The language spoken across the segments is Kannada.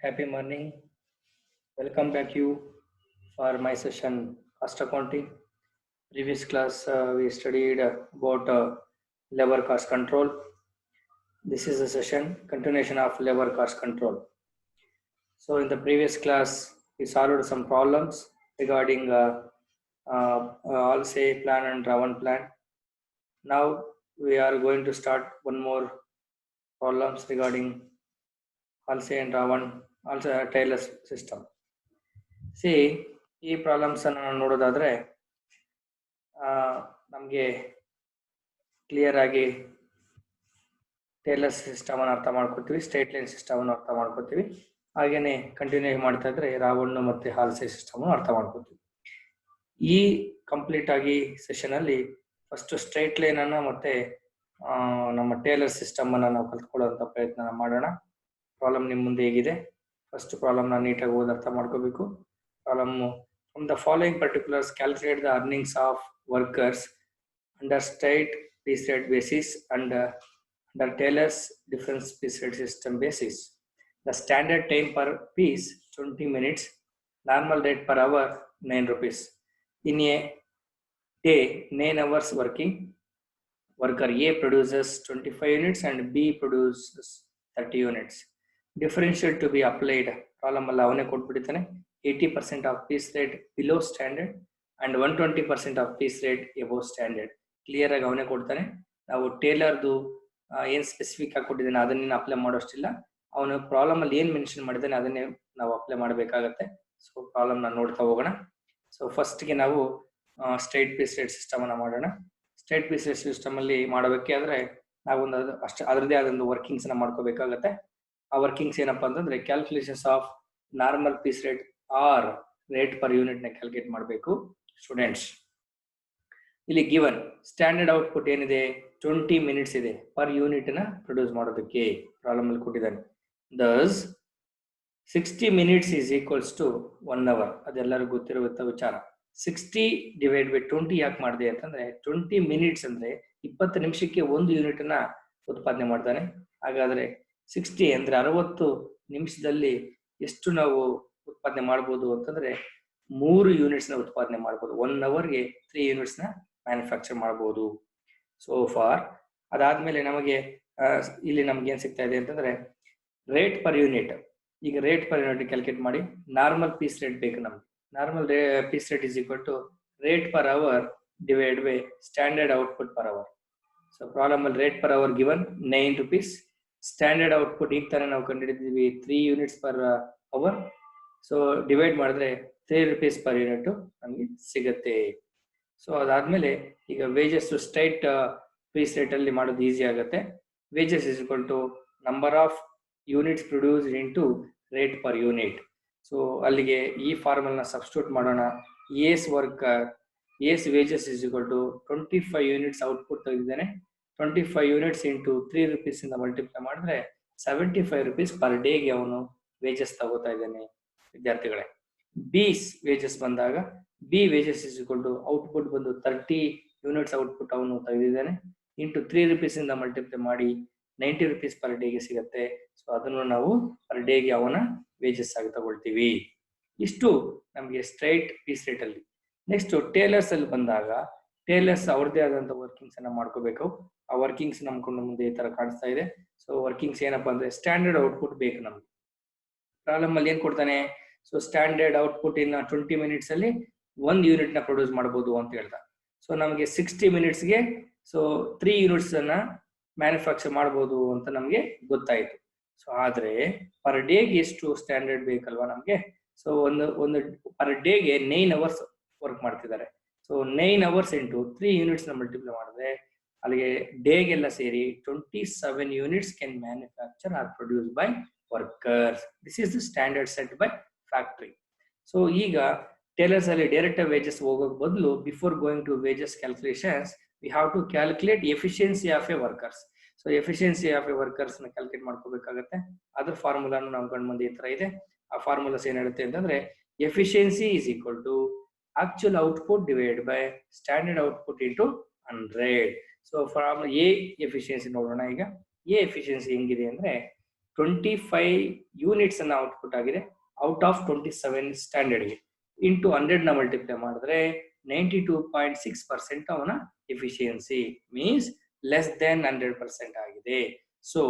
Happy morning. Welcome back you for my session cost accounting. Previous class we studied about labor cost control. This is a session continuation of labor cost control. So in the previous class we solved some problems regarding Halsey plan and Ravan plan. Now we are going to start one more problems regarding Halsey and Ravan, also Taylor system. C ಈ ಪ್ರಾಬ್ಲಮ್ಸ್ ಅನ್ನು ನಾವು ನೋಡೋದಾದ್ರೆ ನಮಗೆ ಕ್ಲಿಯರ್ ಆಗಿ ಟೇಲರ್ ಸಿಸ್ಟಮ್ ಅನ್ನು ಅರ್ಥ ಮಾಡ್ಕೋತೀವಿ, ಸ್ಟ್ರೈಟ್ ಲೈನ್ ಸಿಸ್ಟಮ್ ಅನ್ನು ಅರ್ಥ ಮಾಡ್ಕೋತೀವಿ. ಹಾಗೇನೆ ಕಂಟಿನ್ಯೂ ಮಾಡ್ತಾ ಇದ್ರೆ ರಾವಣ್ಣ ಮತ್ತೆ ಹಾಲ್ಸೆ ಸಿಸ್ಟಮ್ ಅನ್ನು ಅರ್ಥ ಮಾಡ್ಕೋತೀವಿ. ಈ ಕಂಪ್ಲೀಟ್ ಆಗಿ ಸೆಷನ್ ಅಲ್ಲಿ ಫಸ್ಟ್ ಸ್ಟ್ರೈಟ್ ಲೈನ್ ಅನ್ನ ಮತ್ತೆ ನಮ್ಮ ಟೇಲರ್ ಸಿಸ್ಟಮ್ ಅನ್ನ ನಾವು ಕಲ್ತ್ಕೊಳ್ಳುವಂತ ಪ್ರಯತ್ನ ಮಾಡೋಣ. ಪ್ರಾಬ್ಲಮ್ ನಿಮ್ಮ ಮುಂದೆ ಹೇಗಿದೆ, ಫಸ್ಟ್ ಪ್ರಾಬ್ಲಮ್ ನ ನೀಟಾಗಿ ಓದಿ ಅರ್ಥ ಮಾಡ್ಕೋಬೇಕು. Problem: from the following particulars, calculate the earnings of workers under state piece rate basis and under Taylor's difference piece rate system basis. The standard time per piece 20 minutes, normal rate per hour 9 rupees. In a day 9 hours working, worker A produces 25 units and B produces 30 units. Differential to be applied. Problem alla avane kodbiditane. 80% of piece rate below standard and 120% of piece rate above standard. Clear ಆಗಿ ಅವನೇ ಕೊಡ್ತಾನೆ. ನಾವು ಟೇಲರ್ದು ಏನ್ ಸ್ಪೆಸಿಫಿಕ್ ಆಗಿ ಕೊಟ್ಟಿದ್ದಾನೆ ಅದನ್ನ ಅಪ್ಲೈ ಮಾಡೋಷ್ಟಿಲ್ಲ. ಅವನು ಪ್ರಾಬ್ಲಮ್ ಅಲ್ಲಿ ಏನ್ ಮೆನ್ಷನ್ ಮಾಡಿದ್ದಾನೆ ಅದನ್ನೇ ನಾವು ಅಪ್ಲೈ ಮಾಡಬೇಕಾಗತ್ತೆ. ಸೊ ಪ್ರಾಬ್ಲಮ್ ನ ನೋಡ್ತಾ ಹೋಗೋಣ. ಸೊ ಫಸ್ಟ್ ಗೆ ನಾವು ಸ್ಟ್ರೈಟ್ ಪೀಸ್ ರೇಟ್ ಸಿಸ್ಟಮ್ ಅನ್ನ ಮಾಡೋಣ. ಸ್ಟ್ರೈಟ್ ಪೀಸ್ ರೇಟ್ ಸಿಸ್ಟಮ್ ಅಲ್ಲಿ ಮಾಡಬೇಕಾದ್ರೆ ನಾವೊಂದು ಅಷ್ಟೇ ಅದರದೇ ಆದೊಂದು ವರ್ಕಿಂಗ್ಸ್ ನ ಮಾಡ್ಕೋಬೇಕಾಗತ್ತೆ. ಆ ವರ್ಕಿಂಗ್ಸ್ ಏನಪ್ಪಾ ಅಂತಂದ್ರೆ calculations of normal piece rate or rate per unit ನ ಕ್ಯಾಲ್ಕುಲೇಟ್ ಮಾಡಬೇಕು ಸ್ಟೂಡೆಂಟ್ಸ್. ಇಲ್ಲಿ ಗಿವನ್ ಸ್ಟ್ಯಾಂಡರ್ಡ್ ಔಟ್ಪುಟ್ ಏನಿದೆ 20 ಮಿನಿಟ್ಸ್ ಇದೆ ಪರ್ ಯೂನಿಟ್ ನ ಪ್ರೊಡ್ಯೂಸ್ ಮಾಡೋದಕ್ಕೆ ಪ್ರಾಬ್ಲಮ್ ಅಲ್ಲಿ ಕೊಟ್ಟಿದ್ದಾನೆ. Thus 60 minutes is equals to 1 hour. ಅದೆಲ್ಲರಿಗೂ ಗೊತ್ತಿರುವಂತ ವಿಚಾರ. 60 ಡಿವೈಡ್ ಬೈ 20 ಯಾಕೆ ಮಾಡಿದೆ ಅಂತಂದ್ರೆ 20 ಮಿನಿಟ್ಸ್ ಅಂದ್ರೆ 20 ನಿಮಿಷಕ್ಕೆ ಒಂದು ಯೂನಿಟ್ ನ ಉತ್ಪಾದನೆ ಮಾಡ್ತಾನೆ. ಹಾಗಾದ್ರೆ 60 ಅಂದ್ರೆ 60 ನಿಮಿಷದಲ್ಲಿ ಎಷ್ಟು ನಾವು ಉತ್ಪಾದನೆ ಮಾಡಬಹುದು ಅಂತಂದ್ರೆ 3 ಯೂನಿಟ್ಸ್ ನ ಉತ್ಪಾದನೆ ಮಾಡಬಹುದು. 1 ಅವರ್ಗೆ 3 ಯೂನಿಟ್ಸ್ ನ ಮ್ಯಾನುಫ್ಯಾಕ್ಚರ್ ಮಾಡಬಹುದು. ಸೋ ಫಾರ್ ಅದಾದ್ಮೇಲೆ ನಮಗೆ ಇಲ್ಲಿ ನಮ್ಗೆ ಏನ್ ಸಿಗ್ತಾ ಇದೆ ಅಂತಂದ್ರೆ ರೇಟ್ ಪರ್ ಯೂನಿಟ್. ಈಗ ರೇಟ್ ಪರ್ ಯೂನಿಟ್ ಕ್ಯಾಲ್ಕುಲೇಟ್ ಮಾಡಿ ನಾರ್ಮಲ್ ಪೀಸ್ ರೇಟ್ ಬೇಕು ನಮ್ಗೆ. Normal piece rate is equal to rate per hour divide by standard output per hour. So problem ಅಲ್ಲಿ rate per hour given 9 rupees. Standard output ಈಗ ತಾನೇ ನಾವು ಕಂಡುಹಿಡಿದಿದ್ವಿ 3 units per hour. So divide ಮಾಡಿದ್ರೆ 3 rupees ಪರ್ ಯೂನಿಟ್ ನಮಗೆ ಸಿಗುತ್ತೆ. ಸೊ ಅದಾದ್ಮೇಲೆ ಈಗ ವೇಜಸ್ ಸ್ಟ್ರೈಟ್ ಪೀಸ್ ರೇಟ್ ಅಲ್ಲಿ ಮಾಡೋದು ಈಸಿ ಆಗುತ್ತೆ. Wages is equal to number of units produced into rate per unit. So ಅಲ್ಲಿಗೆ ಈ ಫಾರ್ಮಲ್ ನ ಸಬ್ಸ್ಟಿಟ್ಯೂಟ್ ಮಾಡೋಣ. A's worker A's wages is equal to 25 units output ತೆಗೆದಿದ್ದಾನೆ. 25 ಯೂನಿಟ್ಸ್ ಇಂಟು 3 rupees ಇಂದ ಮಲ್ಟಿಪ್ಲೈ ಮಾಡಿದ್ರೆ 75 rupees ಪರ್ ಡೇಗೆ ಅವನು ವೇಜಸ್ ತಗೋತಾ ಇದ್ದಾನೆ ವಿದ್ಯಾರ್ಥಿಗಳೇ. ಬಿಸ್ ವೇಜಸ್ ಬಂದಾಗ B wages is equal to output ಬಂದು 30 ಯೂನಿಟ್ಸ್ ಔಟ್ಪುಟ್ ಅವನು ತೆಗೆದಿದ್ದಾನೆ. ಇಂಟು 3 rupees ಇಂದ ಮಲ್ಟಿಪ್ಲೈ ಮಾಡಿ 90 rupees ಪರ್ ಡೇಗೆ ಸಿಗುತ್ತೆ. ಸೊ ಅದನ್ನು ನಾವು ಪರ್ ಡೇಗೆ ಅವನ ವೇಜಸ್ ಆಗಿ ತಗೊಳ್ತೀವಿ. ಇಷ್ಟು ನಮಗೆ ಸ್ಟ್ರೈಟ್ ಪೀಸ್ ರೇಟ್ ಅಲ್ಲಿ. ನೆಕ್ಸ್ಟ್ ಟೇಲರ್ಸ್ ಅಲ್ಲಿ ಬಂದಾಗ ಟೇಲರ್ಸ್ ಅವ್ರದೇ ಆದಂತ ವರ್ಕಿಂಗ್ಸ್ ಅನ್ನ ಮಾಡ್ಕೋಬೇಕು. ಆ ವರ್ಕಿಂಗ್ಸ್ ನಮ್ಕೊಂಡು ಮುಂದೆ ಈ ತರ ಕಾಣಿಸ್ತಾ ಇದೆ. ಸೊ ವರ್ಕಿಂಗ್ಸ್ ಏನಪ್ಪಾ ಅಂದ್ರೆ ಸ್ಟ್ಯಾಂಡರ್ಡ್ ಔಟ್ಪುಟ್ ಬೇಕು ನಮ್ಗೆ. ಪ್ರಾಬ್ಲಮ್ ಅಲ್ಲಿ ಏನ್ ಕೊಡ್ತಾನೆ, so standard output in 20 minutes ಅಲ್ಲಿ 1 ಯೂನಿಟ್ ನ ಪ್ರೊಡ್ಯೂಸ್ ಮಾಡಬಹುದು ಅಂತ ಹೇಳ್ದ. ಸೊ ನಮಗೆ 60 ಮಿನಿಟ್ಸ್ಗೆ ಸೊ 3 ಯೂನಿಟ್ಸ್ ಅನ್ನ ಮ್ಯಾನುಫ್ಯಾಕ್ಚರ್ ಮಾಡಬಹುದು ಅಂತ ನಮ್ಗೆ ಗೊತ್ತಾಯ್ತು. ಸೊ ಆದ್ರೆ ಪರ್ ಡೇಗೆ ಎಷ್ಟು ಸ್ಟ್ಯಾಂಡರ್ಡ್ ಬೇಕಲ್ವಾ ನಮ್ಗೆ. ಸೊ ಒಂದು ಪರ್ ಡೇಗೆ 9 ಅವರ್ಸ್ ವರ್ಕ್ ಮಾಡ್ತಿದ್ದಾರೆ. ಸೊ 9 ಅವರ್ಸ್ ಇಂಟು 3 ಯೂನಿಟ್ಸ್ ನ ಮಲ್ಟಿಪ್ಲೈ ಮಾಡಿದ್ರೆ ಅಲ್ಲಿಗೆ ಡೇಗೆಲ್ಲ ಸೇರಿ 27 units can manufacture or produce by workers. This is the standard set by factory. So ಈಗ ಟೇಲರ್ಸ್ ಅಲ್ಲಿ ಡೈರೆಕ್ಟ್ ವೇಜಸ್ ಹೋಗೋಕ್ ಬದಲು before going to wages calculations we have to calculate efficiency of a workers. So efficiency of a workers ನ ಕ್ಯಾಲ್ಕುಲೇಟ್ ಮಾಡ್ಕೋಬೇಕಾಗತ್ತೆ. ಅದ್ರ ಫಾರ್ಮುಲಾನು ನಾವು ಕಂಡು ಮುಂದೆ ಈ ತರ ಇದೆ. ಆ ಫಾರ್ಮುಲಾಸ್ ಏನ್ ಹೇಳುತ್ತೆ ಅಂತಂದ್ರೆ efficiency is equal to actual output divide by standard output into 100. So formula a efficiency ನೋಡೋಣ. ಈಗ ಎ ಎಫಿಷಿಯನ್ಸಿ ಹೆಂಗಿದೆ ಅಂದ್ರೆ 25 ಯೂನಿಟ್ಸ್ ಅನ್ನ ಔಟ್ಪುಟ್ ಆಗಿದೆ ಔಟ್ ಆಫ್ 27 ಸ್ಟ್ಯಾಂಡರ್ಡ್ಗೆ ಇಂಟು 100 ನ ಮಲ್ಟಿಪ್ಲೈ ಮಾಡಿದ್ರೆ 92.6% ಅವನ ಎಫಿಷಿಯನ್ಸಿ ಮೀನ್ಸ್ ಲೆಸ್ ದೆನ್ 100% ಆಗಿದೆ. ಸೊ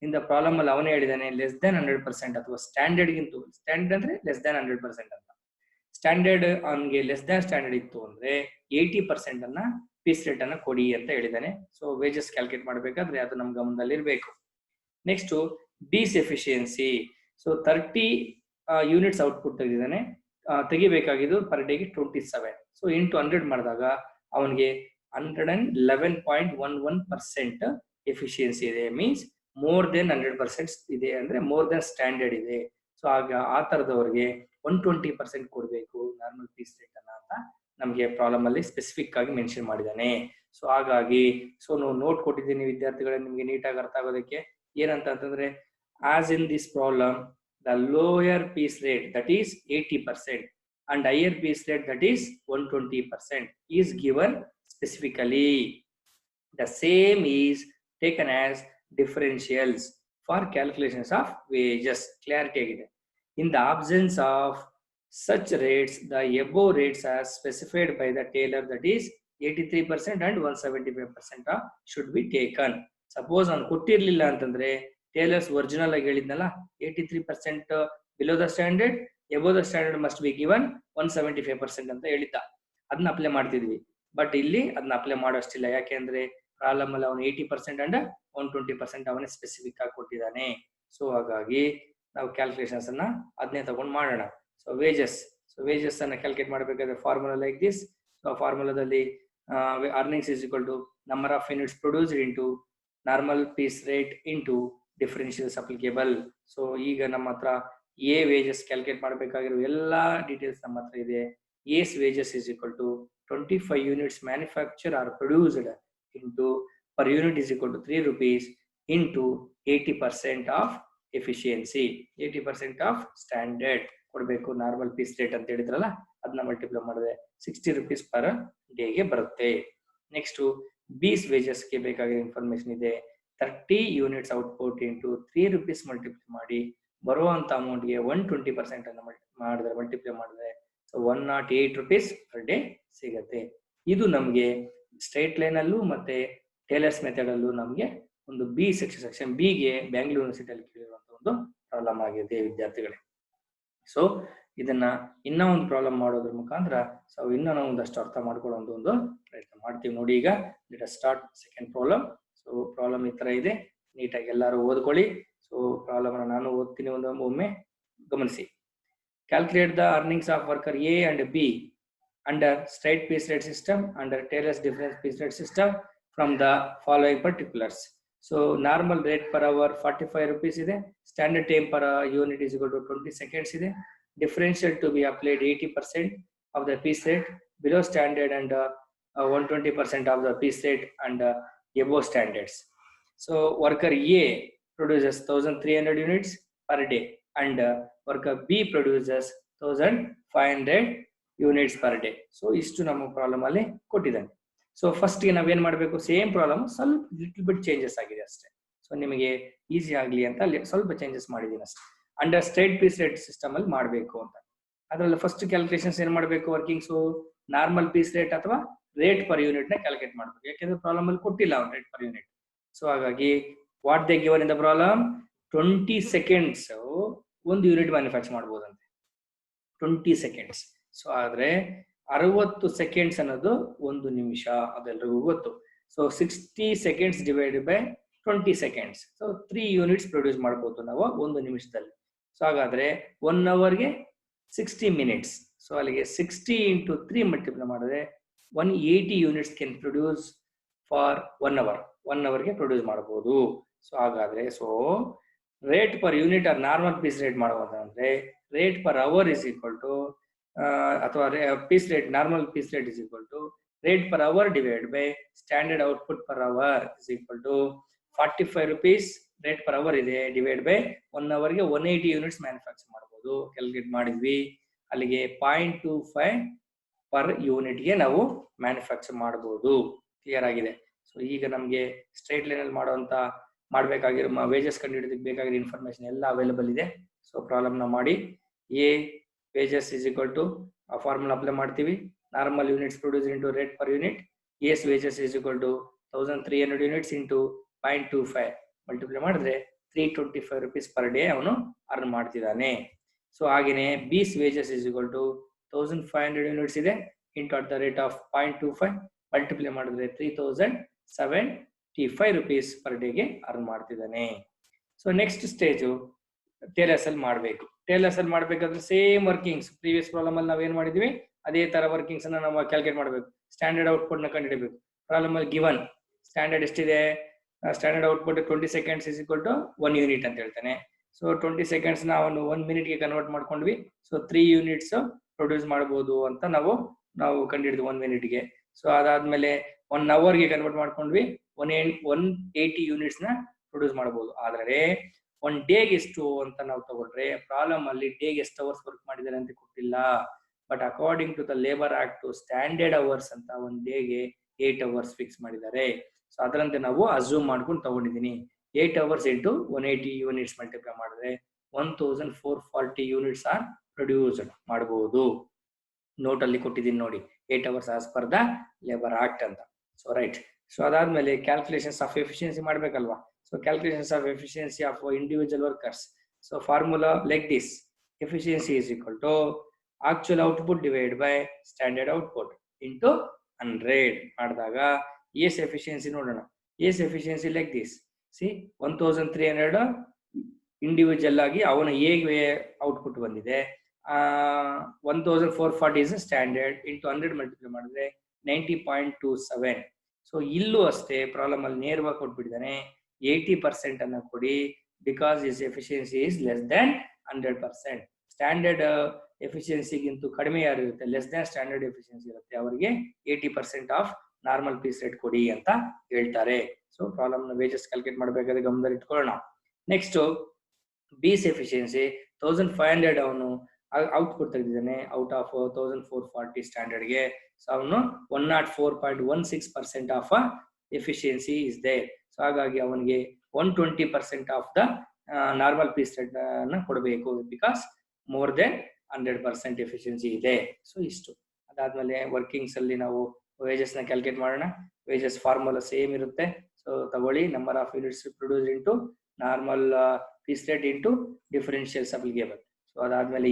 ಇನ್ ದ ಪ್ರಾಬ್ಲಮ್ ಅಲ್ಲಿ ಅವನೇ ಹೇಳಿದಾನೆ ಲೆಸ್ ದೆನ್ 100% ಅಥವಾ ಸ್ಟ್ಯಾಂಡರ್ಡ್ ಗಿಂತ ಸ್ಟ್ಯಾಂಡರ್ಡ್ ಅಂದ್ರೆ ಲೆಸ್ ದೆನ್ 100% ಅಂತ. ಸ್ಟ್ಯಾಂಡರ್ಡ್ ಅವನಿಗೆ ಲೆಸ್ ದೆನ್ ಸ್ಟ್ಯಾಂಡರ್ಡ್ ಇತ್ತು ಅಂದ್ರೆ 80% ಅನ್ನ ಪೀಸ್ ರೇಟ್ ಅನ್ನ ಕೊಡಿ ಅಂತ ಹೇಳಿದಾನೆ. ಸೊ ವೇಜಸ್ ಕ್ಯಾಲ್ಕುಲೇಟ್ ಮಾಡಬೇಕಾದ್ರೆ ಅದು ನಮ್ ಗಮನದಲ್ಲಿ ಇರಬೇಕು. Next B's efficiency. So 30 units output ತೆಗೆದಿದ್ದಾನೆ, ತೆಗಿಬೇಕಾಗಿದ್ದು ಪರ್ ಡೇಗೆ 27. ಸೊ ಇಂಟು 100 ಮಾಡಿದಾಗ ಅವನಿಗೆ 111.11% ಎಫಿಷಿಯನ್ಸಿ ಇದೆ. ಮೀನ್ಸ್ ಮೋರ್ ದೆನ್ 100% ಇದೆ ಅಂದ್ರೆ ಮೋರ್ ದೆನ್ ಸ್ಟ್ಯಾಂಡರ್ಡ್ ಇದೆ. ಸೊ ಆಗ ಆ ತರದವ್ರಿಗೆ 120% ಕೊಡಬೇಕು ನಾರ್ಮಲ್ ಪೀಸ್ ರೇಟ್ ಅನ್ನ ಅಂತ ನಮಗೆ ಪ್ರಾಬ್ಲಮ್ ಅಲ್ಲಿ ಸ್ಪೆಸಿಫಿಕ್ ಆಗಿ ಮೆನ್ಷನ್ ಮಾಡಿದ್ದಾನೆ. ಸೊ ಹಾಗಾಗಿ ಸೊ ನಾವು ನೋಟ್ ಕೊಟ್ಟಿದ್ದೀನಿ ವಿದ್ಯಾರ್ಥಿಗಳೇ ನಿಮ್ಗೆ ನೀಟಾಗಿ ಅರ್ಥ ಆಗೋದಕ್ಕೆ. ಏನಂತ ಅಂತಂದ್ರೆ as in this problem the lower piece rate that is 80% and higher piece rate that is 120% is given specifically. The same is taken as differentials for calculations of wages. Clarity agide. In the absence of such rates, the above rates are specified by the tailor that is 83% and 175% should be taken. Suppose on ಕೊಟ್ಟಿರ್ಲಿಲ್ಲ ಅಂತಂದ್ರೆ ಟೇಲರ್ಸ್ ಒರಿಜಿನಲ್ ಆಗಿ ಹೇಳಿದ್ನಲ್ಲ 83% below the standard, above the standard must be given 175% ಅಂತ ಹೇಳಿದ್ದ. ಅದನ್ನ ಅಪ್ಲೈ ಮಾಡ್ತಿದ್ವಿ. ಬಟ್ ಇಲ್ಲಿ ಅದನ್ನ ಅಪ್ಲೈ ಮಾಡೋಷ್ಟಿಲ್ಲ. ಯಾಕೆಂದ್ರೆ ಪ್ರಾಬ್ಲಮ್ ಅಲ್ಲಿ ಅವನು 80% ಅಂಡ್ 120% ಅವನೇ ಸ್ಪೆಸಿಫಿಕ್ ಆಗಿ ಕೊಟ್ಟಿದ್ದಾನೆ. ಸೊ ಹಾಗಾಗಿ ನಾವು ಕ್ಯಾಲ್ಕುಲೇಷನ್ಸ್ ಅನ್ನ ಅದನ್ನೇ ತಗೊಂಡು ಮಾಡೋಣ. ಸೊ ವೇಜಸ್ ಅನ್ನ ಕ್ಯಾಲ್ಕುಲೇಟ್ ಮಾಡಬೇಕಾದ್ರೆ ಫಾರ್ಮುಲಾ ಲೈಕ್ ದಿಸ್. ಸೊ ಫಾರ್ಮುಲಾದಲ್ಲಿ earnings is equal to number of units produced into normal piece rate into differentials applicable. So ಈಗ ನಮ್ಮ ಹತ್ರ ಎ ವೇಜಸ್ ಕ್ಯಾಲ್ಕುಲೇಟ್ ಮಾಡಬೇಕಾಗಿರೋ ಎಲ್ಲಾ ಡೀಟೇಲ್ಸ್ ನಮ್ಮ ಹತ್ರ ಇದೆ. S wages is equal to 25 units manufacture or produced into per unit is equal to 3 rupees into 80% of efficiency, 80% of standard ಕೊಡಬೇಕು. ನಾರ್ಮಲ್ ಪೀಸ್ ರೇಟ್ ಅಂತ ಹೇಳಿದ್ರಲ್ಲ ಅದನ್ನ ಮಲ್ಟಿಪ್ಲೈ ಮಾಡಿದ್ರೆ 60 rupees ಪರ್ ಡೇಗೆ ಬರುತ್ತೆ. ನೆಕ್ಸ್ಟ್ ಬೀಸ್ ವೇಜಸ್ಗೆ ಬೇಕಾಗಿರೋ ಇನ್ಫಾರ್ಮೇಶನ್ ಇದೆ. 30 units output into 3 rupees multiply ಮಾಡಿ ಬರುವಂತ ಅಮೌಂಟ್ಗೆ 120% ಅನ್ನು ಮಲ್ಟಿಪ್ಲೈ ಮಾಡಿದ್ರೆ ಸೊ 108 rupees ಪರ್ ಡೇ ಸಿಗತ್ತೆ. ಇದು ನಮ್ಗೆ ಸ್ಟ್ರೈಟ್ ಲೈನ್ ಅಲ್ಲೂ ಮತ್ತೆ ಟೇಲರ್ಸ್ ಮೆಥಡ್ ಅಲ್ಲೂ ನಮ್ಗೆ ಒಂದು ಬಿ ಸೆಕ್ಷನ್ ಬಿಗೆ ಬ್ಯಾಂಗ್ಳೂರ್ ಯೂನಿವರ್ಸಿಟಿಯಲ್ಲಿ ಕೇಳಿರುವಂತ ಒಂದು ಪ್ರಾಬ್ಲಮ್ ಆಗಿದೆ ವಿದ್ಯಾರ್ಥಿಗಳೇ. ಸೊ ಇದನ್ನ ಇನ್ನೂ ಒಂದು ಪ್ರಾಬ್ಲಮ್ ಮಾಡೋದ್ರ ಮುಖಾಂತರ ಸೊ ಇನ್ನೂ ನಾವು ಒಂದಷ್ಟು ಅರ್ಥ ಮಾಡ್ಕೊಳ್ಳೋ ಒಂದು ಪ್ರಯತ್ನ ಮಾಡ್ತೀವಿ. ನೋಡಿ ಈಗ let us start second problem. So problem ಈ ತರ ಇದೆ, ನೀಟಾಗಿ ಎಲ್ಲರೂ ಓದ್ಕೊಳ್ಳಿ. ಸೊ ಪ್ರಾಬ್ಲಮ್ ಅನ್ನು ನಾನು ಓದ್ತೀನಿ, ಒಮ್ಮೆ ಗಮನಿಸಿ. Calculate the earnings of worker A and B under straight piece rate system under Taylor's difference piece rate system from the following particulars. So normal rate per hour 45 rupees ಇದೆ. Standard time per unit is equal to 20 seconds ಇದೆ. Differential to be applied 80% of the piece rate below standard and 120% of the piece rate and above standards. So worker A produces 1300 units per day and worker B produces 1500 units per day. So ಇಷ್ಟು ನಮ್ಮ ಪ್ರಾಬ್ಲಮ್ ಅಲ್ಲಿ ಕೊಟ್ಟಿದ್ದಾನೆ. ಸೊ ಫಸ್ಟ್ ಗೆ ನಾವೇನ್ ಮಾಡಬೇಕು, ಸೇಮ್ ಪ್ರಾಬ್ಲಮ್ ಸ್ವಲ್ಪ ಲಿಟಲ್ ಬಿಟ್ ಚೇಂಜಸ್ ಆಗಿದೆ ಅಷ್ಟೇ. ಸೊ ನಿಮಗೆ ಈಸಿ ಆಗ್ಲಿ ಅಂತ ಅಲ್ಲಿ ಸ್ವಲ್ಪ ಚೇಂಜಸ್ ಮಾಡಿದೀನಿ ಅಷ್ಟೇ. Under straight piece rate system ಅಲ್ಲಿ ಮಾಡಬೇಕು ಅಂತ. ಅದ್ರಲ್ಲಿ ಫಸ್ಟ್ ಕ್ಯಾಲ್ಕುಲೇಷನ್ಸ್ ಏನ್ ಮಾಡಬೇಕು, ವರ್ಕಿಂಗ್ಸ್ ನಾರ್ಮಲ್ ಪೀಸ್ ರೇಟ್ ಅಥವಾ ರೇಟ್ ಪರ್ ಯೂನಿಟ್ ನ ಕ್ಯಾಲ್ಕುಲೇಟ್ ಮಾಡಬೇಕು. ಯಾಕೆಂದ್ರೆ ಪ್ರಾಬ್ಲಮ್ ಅಲ್ಲಿ ಕೊಟ್ಟಿಲ್ಲ ಅವ್ನು ರೇಟ್ ಪರ್ ಯೂನಿಟ್. ಸೊ ಹಾಗಾಗಿ what they given in the problem 20 seconds ಒಂದು ಯೂನಿಟ್ ಮ್ಯಾನುಫ್ಯಾಕ್ಚರ್ ಮಾಡಬಹುದಂತೆ, 20 seconds. ಸೊ ಆದ್ರೆ 60 seconds ಅನ್ನೋದು 1 ನಿಮಿಷ, ಅದೆಲ್ಲರಿಗೂ ಗೊತ್ತು. So 60 seconds divided by 20 seconds. So 3 units produce ಮಾಡಬಹುದು ನಾವು 1 ನಿಮಿಷದಲ್ಲಿ. ಸೊ ಹಾಗಾದ್ರೆ 1 hourಗೆ 60 minutes. ಸೊ ಅಲ್ಲಿಗೆ 60 into 3 ಮಲ್ಟಿಪ್ಲೈ ಮಾಡಿದ್ರೆ 180 units can produce for 1 hour. 1 hourಗೆ ಪ್ರೊಡ್ಯೂಸ್ ಮಾಡಬಹುದು. ಸೊ ಹಾಗಾದ್ರೆ so rate per unit or normal piece rate ಮಾಡೋದಂದ್ರೆ rate per hour is equal to ಅಥವಾ piece rate normal piece rate is equal to rate per hour divide by standard output per hour is equal to 45 rupees rate per hour ಇದೆ ಡಿವೈಡ್ ಬೈ 1 hourಗೆ 180 ಯೂನಿಟ್ಸ್ ಮ್ಯಾನುಫ್ಯಾಕ್ಚರ್ ಮಾಡಬಹುದು. ಕ್ಯಾಲ್ಕುಲೇಟ್ ಮಾಡಿದ್ವಿ, ಅಲ್ಲಿಗೆ 0.25 ಪರ್ ಯೂನಿಟ್ಗೆ ನಾವು ಮ್ಯಾನುಫ್ಯಾಕ್ಚರ್ ಮಾಡಬಹುದು. ಕ್ಲಿಯರ್ ಆಗಿದೆ. ಸೊ ಈಗ ನಮ್ಗೆ ಸ್ಟ್ರೈಟ್ ಲೈನ್ ಅಲ್ಲಿ ಮಾಡುವಂತ ಮಾಡಬೇಕಾಗಿರೋ ವೇಜಸ್ ಕಂಡುಹಿಡಿದಕ್ಕೆ ಬೇಕಾಗಿರೋ ಇನ್ಫಾರ್ಮೇಶನ್ ಎಲ್ಲ ಅವೈಲೇಬಲ್ ಇದೆ. ಸೊ ಪ್ರಾಬ್ಲಮ್ ನ ಮಾಡಿ A wages is equal to ಆ ಫಾರ್ಮುಲಾ ಅಪ್ಲೈ ಮಾಡ್ತೀವಿ. Normal units produce into rate per unit. A's wages is equal to 1300 units into 0.25 multiply ಮಾಡಿದ್ರೆ 325 rupees ಪರ್ ಡೇ ಅವನು ಅರ್ನ್ ಮಾಡ್ತಿದ್ದಾನೆ. ಸೊ ಹಾಗೇನೆ B's wages is equal to 1500 units ಇದೆ into at the rate of 0.25 multiply ಮಾಡಿದ್ರೆ 3075 rupees ಪರ್ ಡೇಗೆ ಅರ್ನ್ ಮಾಡ್ತಿದ್ದಾನೆ. ಸೊ ನೆಕ್ಸ್ಟ್ ಸ್ಟೇಜು ಟೇಲರ್ಸ್ ಅಲ್ಲಿ ಮಾಡಬೇಕು. ಟೇಲರ್ಸ್ ಅಲ್ಲಿ ಮಾಡ್ಬೇಕಾದ್ರೆ ಸೇಮ್ ವರ್ಕಿಂಗ್ಸ್ ಪ್ರೀವಿಯಸ್ ಪ್ರಾಬ್ಲಮ್ ಅಲ್ಲಿ ನಾವೇನ್ ಮಾಡಿದ್ವಿ ಅದೇ ತರ ವರ್ಕಿಂಗ್ಸ್ ಅನ್ನ ನಾವು ಕ್ಯಾಲ್ಕುಲೇಟ್ ಮಾಡಬೇಕು. ಸ್ಟ್ಯಾಂಡರ್ಡ್ ಔಟ್ಪುಟ್ ನ ಕಂಡುಹಿಡಬೇಕು. ಪ್ರಾಬ್ಲಮ್ ಅಲ್ಲಿ ಗಿವನ್ ಸ್ಟ್ಯಾಂಡರ್ಡ್ ಎಷ್ಟಿದೆ, standard output 20 seconds is equal to 1 unit ಅಂತ ಹೇಳ್ತಾನೆ. ಸೊ 20 seconds ನ ಅವನು 1 minute ಗೆ ಕನ್ವರ್ಟ್ ಮಾಡ್ಕೊಂಡ್ವಿ. ಸೊ 3 units ಪ್ರೊಡ್ಯೂಸ್ ಮಾಡಬಹುದು ಅಂತ ನಾವು ಕಂಡುಹಿಡಿದ್ವಿ 1 minute ಗೆ. ಸೊ ಅದಾದ್ಮೇಲೆ 1 hour ಗೆ ಕನ್ವರ್ಟ್ ಮಾಡ್ಕೊಂಡ್ವಿ 180 units ನ ಪ್ರೊಡ್ಯೂಸ್ ಮಾಡಬಹುದು. ಆದ್ರೆ 1 ಡೇಗೆ ಎಷ್ಟು ಅಂತ ನಾವು ತಗೊಂಡ್ರೆ ಪ್ರಾಬ್ಲಮ್ ಅಲ್ಲಿ ಡೇಗೆ ಎಷ್ಟು ಅವರ್ಸ್ ವರ್ಕ್ ಮಾಡಿದ್ದಾರೆ ಅಂತ ಕೊಟ್ಟಿಲ್ಲ. But according to the labour act standard hours ಅಂತ 1 ಡೇಗೆ 8 hours ಫಿಕ್ಸ್ ಮಾಡಿದ್ದಾರೆ. ಸೊ ಅದರಂತೆ ನಾವು ಅಸ್ಯೂಮ್ ಮಾಡ್ಕೊಂಡು ತಗೊಂಡಿದ್ದೀನಿ. 8 hours ಇಂಟು 180 units ಮಲ್ಟಿಪ್ಲೈ ಮಾಡಿದ್ರೆ 1440 units ಆರ್ ಪ್ರೊಡ್ಯೂಸ್ಡ್ ಮಾಡಬಹುದು. ನೋಟ್ ಅಲ್ಲಿ ಕೊಟ್ಟಿದ್ದೀನಿ ನೋಡಿ 8 hours as per the labour act ಅಂತ. So right. ಸೊ ಅದಾದ್ಮೇಲೆ ಕ್ಯಾಲ್ಕುಲೇಷನ್ಸ್ ಆಫ್ ಎಫಿಷಿಯನ್ಸಿ ಮಾಡ್ಬೇಕಲ್ವಾ. So calculations of efficiency of individual workers. So formula like this: efficiency is equal to actual output divide by standard output into 100 ಮಾಡಿದಾಗ ಎಸ್ ಎಫಿಷಿಯನ್ಸಿ ನೋಡೋಣ. S efficiency like this. C 1300 individual ಆಗಿ ಅವನ ಹೇಗೆ ಔಟ್ಪುಟ್ ಬಂದಿದೆ. 1440 ಇಸ್ ಸ್ಟ್ಯಾಂಡರ್ಡ್ ಇಂಟು 100 ಮಲ್ಟಿಪ್ಲೈ ಮಾಡಿದ್ರೆ 90.27. ಸೊ ಇಲ್ಲೂ ಅಷ್ಟೇ ಪ್ರಾಬ್ಲಮ್ ಅಲ್ಲಿ ನೇರವಾಗಿ ಕೊಟ್ಬಿಟ್ಟಿದ್ದಾನೆ 80% ಅನ್ನ ಕೊಡಿ because is efficiency is less than 100%. Standard ಎಫಿಷಿಯನ್ಸಿಗಿಂತೂ ಕಡಿಮೆ ಯಾರು ಇರುತ್ತೆ, ಲೆಸ್ ದನ್ ಸ್ಟ್ಯಾಂಡರ್ಡ್ ಎಫಿಷಿಯನ್ಸಿ ಇರುತ್ತೆ, ಅವರಿಗೆ 80% ಆಫ್ ನಾರ್ಮಲ್ ಪೀಸ್ ರೇಟ್ ಕೊಡಿ ಅಂತ ಹೇಳ್ತಾರೆ. ಸೊ ಪ್ರಾಬ್ಲಮ್ ನ ವೇಜಸ್ ಕ್ಯಾಲ್ಕುಲೇಟ್ ಮಾಡಬೇಕಾದ್ರೆ ಗಮನದಲ್ಲಿ ಇಟ್ಕೊಳ್ಳೋಣ. ನೆಕ್ಸ್ಟ್ ಬೀಸ್ ಎಫಿಷಿಯನ್ಸಿ 1500 ಅವನು ಔಟ್ಪುಟ್ ತೆಗೆದಿದ್ದಾನೆ ಔಟ್ ಆಫ್ 1440 ಸ್ಟ್ಯಾಂಡರ್ಡ್ಗೆ. ಸೊ ಅವನು 104.16% of efficiency is there. So ಹಾಗಾಗಿ ಅವನಿಗೆ 120% of the normal piece rate ನ ಕೊಡಬೇಕು ಬಿಕಾಸ್ ಮೋರ್ ದೆನ್ 100% ಎಫಿಷಿಯನ್ಸಿ ಇದೆ. ಸೊ ಇಷ್ಟು. ಅದಾದ್ಮೇಲೆ ವರ್ಕಿಂಗ್ಸ್ ಅಲ್ಲಿ ನಾವು ವೇಜಸ್ ನ ಕ್ಯಾಲ್ಕುಲೇಟ್ ಮಾಡೋಣ. ವೇಜಸ್ ಫಾರ್ಮುಲಾ ಸೇಮ್ ಇರುತ್ತೆ. ಸೊ ತಗೊಳ್ಳಿ number of units produce into normal piece rate into differential ಸಬ್ಲಿಗೇಬಲ್. ಸೊ ಅದಾದ್ಮೇಲೆ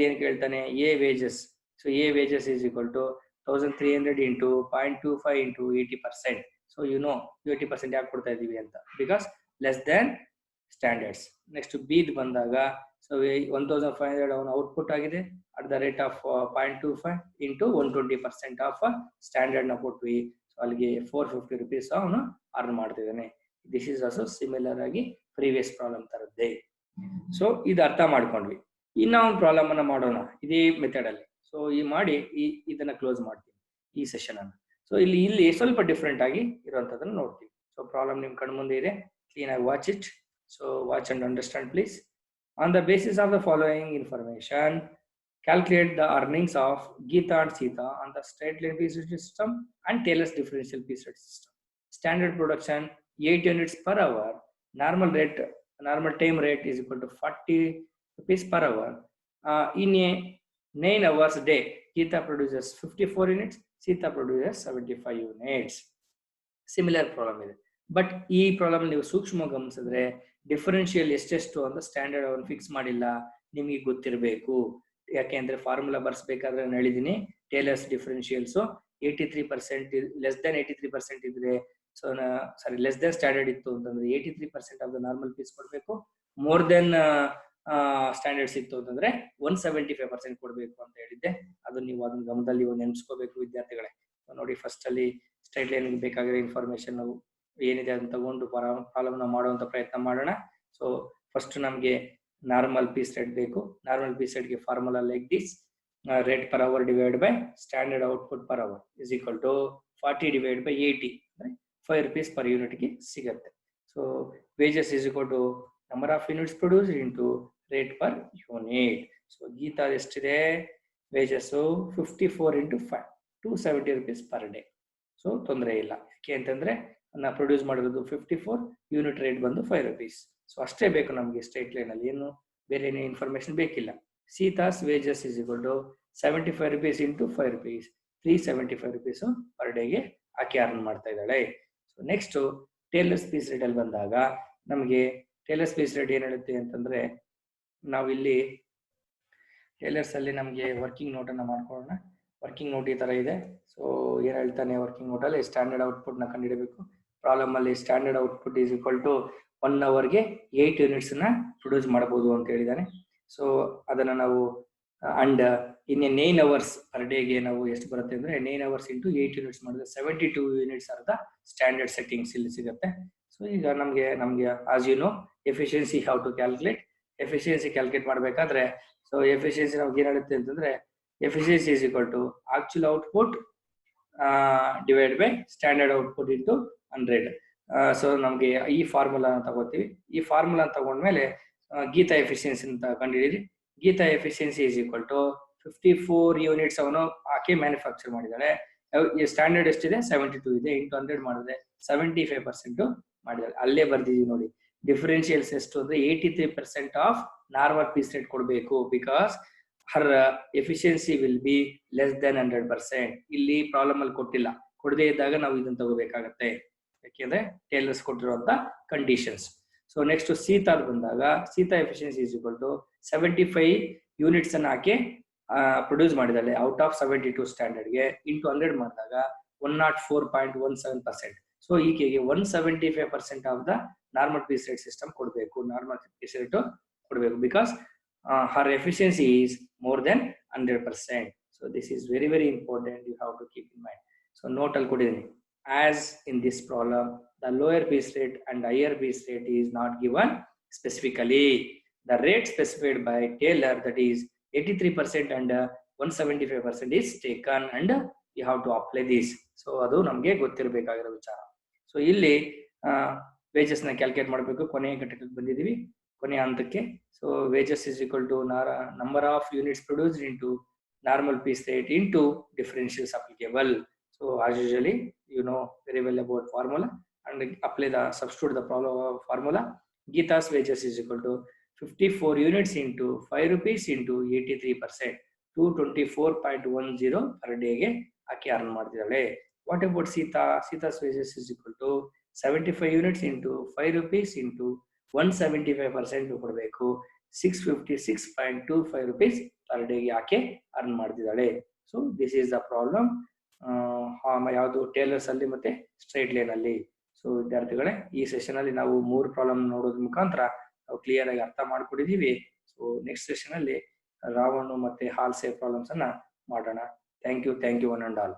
ಏನ್ ಕೇಳ್ತಾನೆ, A wages. So A wages is equal to 1300 into 0.25 into 80%. So 80% ಯಾಕೆ ಕೊಡ್ತಾ ಇದೀವಿ ಅಂತ because less than standards. Next B ಬಂದಾಗ ಸೊ 1500 ಅವನ ಔಟ್ಪುಟ್ ಆಗಿದೆ at the rate of 0.25 into 120% of standard ನ ಕೊಟ್ವಿ. ಸೊ ಅಲ್ಲಿಗೆ 450 rupees ಅವನು ಅರ್ನ್ ಮಾಡ್ತಿದ್ದಾನೆ. ದಿಸ್ ಇಸ್ ಆಲ್ಸೋ ಸಿಮಿಲರ್ ಆಗಿ ಪ್ರೀವಿಯಸ್ ಪ್ರಾಬ್ಲಮ್ ತರದ್ದೇ. ಸೊ ಇದು ಅರ್ಥ ಮಾಡ್ಕೊಂಡ್ವಿ. ಇನ್ನ ಒಂದು ಪ್ರಾಬ್ಲಮ್ ಅನ್ನ ಮಾಡೋಣ ಇದೇ ಮೆಥಡ್ ಅಲ್ಲಿ. ಸೊ ಮಾಡಿ ಇದನ್ನ ಕ್ಲೋಸ್ ಮಾಡ್ತೀವಿ ಈ ಸೆಷನ್ ಅನ್ನ. ಸೊ ಇಲ್ಲಿ ಸ್ವಲ್ಪ ಡಿಫ್ರೆಂಟ್ ಆಗಿ ಇರುವಂತದನ್ನ ನೋಡ್ತೀವಿ. ಸೊ ಪ್ರಾಬ್ಲಮ್ ನಿಮ್ ಕಣ್ಣು ಮುಂದೆ ಇದೆ, ಕ್ಲೀನ್ ಆಗಿ watch it. So watch and understand please. On the basis of the following information, calculate the earnings of Geeta and Sita on the straight line piece rate system and Taylor's differential piece rate system. Standard production 8 units per hour. Normal time rate is equal to 40 rupees per hour. In a 9 hours day, Geeta produces 54 units, Sita produces 75 units. Similar problem ಇದೆ. ಬಟ್ ಈ ಪ್ರಾಬ್ಲಮ್ ನೀವು ಸೂಕ್ಷ್ಮವಾಗಿ ಗಮನಿಸಿದ್ರೆ ಡಿಫರೆನ್ಷಿಯಲ್ ಎಷ್ಟೆಷ್ಟು ಅಂತ ಸ್ಟ್ಯಾಂಡರ್ಡ್ ಅವನು ಫಿಕ್ಸ್ ಮಾಡಿಲ್ಲ, ನಿಮಗೆ ಗೊತ್ತಿರಬೇಕು. ಯಾಕೆಂದ್ರೆ ಫಾರ್ಮುಲಾ ಬರ್ಸ್ಬೇಕಾದ್ರೆ ನಾನು ಹೇಳಿದೀನಿ ಟೇಲರ್ಸ್ ಡಿಫರೆನ್ಷಿಯಲ್ಸ್ 83% ಲೆಸ್ ದನ್ 83% ಇದ್ರೆ ಲೆಸ್ ದನ್ ಸ್ಟ್ಯಾಂಡರ್ಡ್ ಇತ್ತು ಅಂತಂದ್ರೆ 83% ಆಫ್ ದ ನಾರ್ಮಲ್ ಪೀಸ್ ಕೊಡ್ಬೇಕು. ಮೋರ್ ದೆನ್ ಸ್ಟ್ಯಾಂಡರ್ಡ್ಸ್ ಇತ್ತು ಅಂತಂದ್ರೆ 175% ಕೊಡ್ಬೇಕು ಅಂತ ಹೇಳಿದ್ದೆ. ಅದು ನೀವು ಅದನ್ನ ಗಮನದಲ್ಲಿ ನೆನ್ಸ್ಕೋಬೇಕು ವಿದ್ಯಾರ್ಥಿಗಳೇ. ನೋಡಿ ಫಸ್ಟ್ ಅಲ್ಲಿ ಸ್ಟ್ರೈಟ್ ಲೈನ್ ಬೇಕಾಗಿರೋ ಇನ್ಫಾರ್ಮೇಶನ್ ನಾವು ಏನಿದೆ ಅದನ್ನ ತಗೊಂಡು ಪ್ರಾಬ್ಲಮ್ ನ ಮಾಡುವಂತ ಪ್ರಯತ್ನ ಮಾಡೋಣ. ಸೊ ಫಸ್ಟ್ ನಮ್ಗೆ ನಾರ್ಮಲ್ ಪೀಸ್ ರೇಟ್ ಬೇಕು. ನಾರ್ಮಲ್ ಪೀಸ್ ರೇಟ್ ಗೆ formula like this: rate per hour divide by standard output per hour is equal to 40 divide by 80 ಅಂದ್ರೆ 5 rupees per unit ಗೆ ಸಿಗುತ್ತೆ. So wages is equal to number of units produce into rate per unit. So Geeta ಎಷ್ಟಿದೆ wages 54 into 5 270 rupees per day. So ತೊಂದರೆ ಇಲ್ಲ. ಯಾಕೆ ಅಂತಂದ್ರೆ ಪ್ರೊಡ್ಯೂಸ್ ಮಾಡಿರೋದು 54 ಯೂನಿಟ್ ರೇಟ್ ಬಂದು 5 rupees. ಸೊ ಅಷ್ಟೇ ಬೇಕು ನಮಗೆ ಸ್ಟ್ರೈಟ್ ಲೈನ್ ಅಲ್ಲಿ, ಏನು ಬೇರೆ ಏನೇ ಇನ್ಫಾರ್ಮೇಶನ್ ಬೇಕಿಲ್ಲ. Sita's wages is equal to 75 rupees into 5 rupees, 375 rupees per ಡೇಗೆ ಆಕೆ ಅರ್ನ್ ಮಾಡ್ತಾ ಇದ್ದಾಳೆ. So next Taylor's piece rate ಅಲ್ಲಿ ಬಂದಾಗ ನಮಗೆ ಟೇಲರ್ಸ್ ಪೀಸ್ ರೇಟ್ ಏನ್ ಹೇಳುತ್ತೆ ಅಂತಂದ್ರೆ, ನಾವಿಲ್ಲಿ ಟೇಲರ್ಸ್ ಅಲ್ಲಿ ನಮಗೆ ವರ್ಕಿಂಗ್ ನೋಟ್ ಅನ್ನ ಮಾಡ್ಕೊಳ್ಳೋಣ. ವರ್ಕಿಂಗ್ ನೋಟ್ ಈ ತರ ಇದೆ. ಸೊ ಏನ್ ಹೇಳ್ತಾನೆ ವರ್ಕಿಂಗ್ ನೋಟ್ ಅಲ್ಲಿ ಸ್ಟ್ಯಾಂಡರ್ಡ್ ಔಟ್ಪುಟ್ ನ ಕಂಡುಹಿಡಬೇಕು. ಪ್ರಾಬ್ಲಮ್ ಅಲ್ಲಿ standard output is equal to 1 hourಗೆ 8 units ನ ಪ್ರೊಡ್ಯೂಸ್ ಮಾಡಬಹುದು ಅಂತ ಹೇಳಿದಾನೆ. ಸೊ ಅದನ್ನ ನಾವು ಅಂಡ್ ಇನ್ 9 hours ಪರ್ ಡೇಗೆ ನಾವು ಎಷ್ಟು ಬರುತ್ತೆ ಅಂದ್ರೆ 9 hours ಇಂಟು 8 units ಮಾಡಿದ್ರೆ 72 units are the standard settings ಇಲ್ಲಿ ಸಿಗುತ್ತೆ. ಸೊ ಈಗ ನಮ್ಗೆ as you know efficiency how to calculate. Efficiency calculate ಮಾಡಬೇಕಾದ್ರೆ ಸೊ ಎಫಿಷಿಯನ್ಸಿ ನಮ್ಗೆ ಏನ್ ಹೇಳುತ್ತೆ ಅಂತಂದ್ರೆ, efficiency is equal to actual output divide by standard output into 100. So ನಮ್ಗೆ ಈ ಫಾರ್ಮುಲಾ ತಗೋತೀವಿ. ಈ ಫಾರ್ಮುಲಾ ತಗೊಂಡ್ಮೇಲೆ ಗೀತಾ ಎಫಿಷಿಯನ್ಸಿ ಅಂತ ಕಂಡುಹಿಡಿಯಿರಿ. Geeta efficiency is equal to 54 units ಅವನು ಆಕೆ ಮ್ಯಾನುಫ್ಯಾಕ್ಚರ್ ಮಾಡಿದಾಳೆ. ಸ್ಟ್ಯಾಂಡರ್ಡ್ ಎಷ್ಟಿದೆ 72 ಇದೆ, ಇಂಟು 100 ಮಾಡಿದ್ರೆ 75% ಮಾಡಿದಾಳೆ. ಅಲ್ಲೇ ಬರ್ದಿದೀವಿ ನೋಡಿ. ಡಿಫರೆನ್ಶಿಯಲ್ಸ್ ಎಷ್ಟು ಅಂದ್ರೆ 83% ಆಫ್ ನಾರ್ಮಲ್ ಪೀಸ್ ರೇಟ್ ಕೊಡಬೇಕು, because Har efficiency will be less than 100%. ಇಲ್ಲಿ ಪ್ರಾಬ್ಲಮ್ ಅಲ್ಲಿ ಕೊಟ್ಟಿಲ್ಲ, ಕೊಡದೇ ಇದ್ದಾಗ ನಾವು ಇದನ್ನ ತಗೋಬೇಕಾಗತ್ತೆ, ಯಾಕೆಂದ್ರೆ ಟೇಲರ್ಸ್ ಕೊಟ್ಟಿರುವಂತ ಕಂಡೀಷನ್ಸ್. ಸೊ ನೆಕ್ಸ್ಟ್ ಸೀತಾ ಬಂದಾಗ Sita efficiency is equal to 75 units ಅನ್ನ ಆಕೆ ಪ್ರೊಡ್ಯೂಸ್ ಮಾಡಿದಾಳೆ ಔಟ್ ಆಫ್ 72 ಸ್ಟ್ಯಾಂಡರ್ಡ್ಗೆ, ಇಂಟು 100 ಮಾಡಿದಾಗ 104.17%. ಸೊ ಈಕೆಗೆ 175% of the normal piece rate system ಕೊಡಬೇಕು, ನಾರ್ಮಲ್ ಪೀಸ್ ರೇಟ್ ಕೊಡಬೇಕು, because her efficiency is more than 100%. So this is very very important, you have to keep in mind. So note al kodidini, as in this problem the lower piece rate and higher piece rate is not given specifically. The rate specified by Taylor, that is 83% and 175% is taken, and you have to apply this. So adu namge ಗೊತ್ತಿರಬೇಕಾಗಿರೋ ವಿಚಾರ. ಸೊ ಇಲ್ಲಿ ವೇಜಸ್ ನ ಕ್ಯಾಲ್ಕುಲೇಟ್ ಮಾಡಬೇಕು. ಕೊನೆಯ ಘಟಕಕ್ಕೆ ಬಂದಿದ್ದೀವಿ, ಕೊನೆಯ ಹಂತಕ್ಕೆ. So wages is equal to number of units produced into normal piece rate into differentials applicable. So as usually you know very well about formula and apply the substitute the formula. Geeta's wages is equal to 54 units into 5 rupees into 83%, 224.10 per day ಗೆ ಆಕೆ ಅರ್ನ್ ಮಾಡ್ತಿದ್ದಾಳೆ. What about Sita's wages is equal to 75 units into 5 rupees into 175% ಕೊಡಬೇಕು, 656.25 rupees per day ಗೆ ಆಕೆ ಅರ್ನ್ ಮಾಡ್ತಿದ್ದಾಳೆ. So this is the problem ಯಾವುದು ಟೇಲರ್ಸ್ ಅಲ್ಲಿ ಮತ್ತೆ ಸ್ಟ್ರೈಟ್ ಲೈನ್ ಅಲ್ಲಿ. ಸೊ ವಿದ್ಯಾರ್ಥಿಗಳೇ, ಈ ಸೆಷನ್ ಅಲ್ಲಿ ನಾವು 3 ಪ್ರಾಬ್ಲಮ್ ನೋಡೋದ್ರ ಮುಖಾಂತರ ನಾವು ಕ್ಲಿಯರ್ ಆಗಿ ಅರ್ಥ ಮಾಡ್ಕೊಂಡಿದೀವಿ. ಸೊ ನೆಕ್ಸ್ಟ್ ಸೆಷನ್ ಅಲ್ಲಿ ರಾವಣ್ ಮತ್ತೆ ಹಾಲ್ಸೆ ಪ್ರಾಬ್ಲಮ್ಸ್ ಅನ್ನ ಮಾಡೋಣ. Thank you one and all.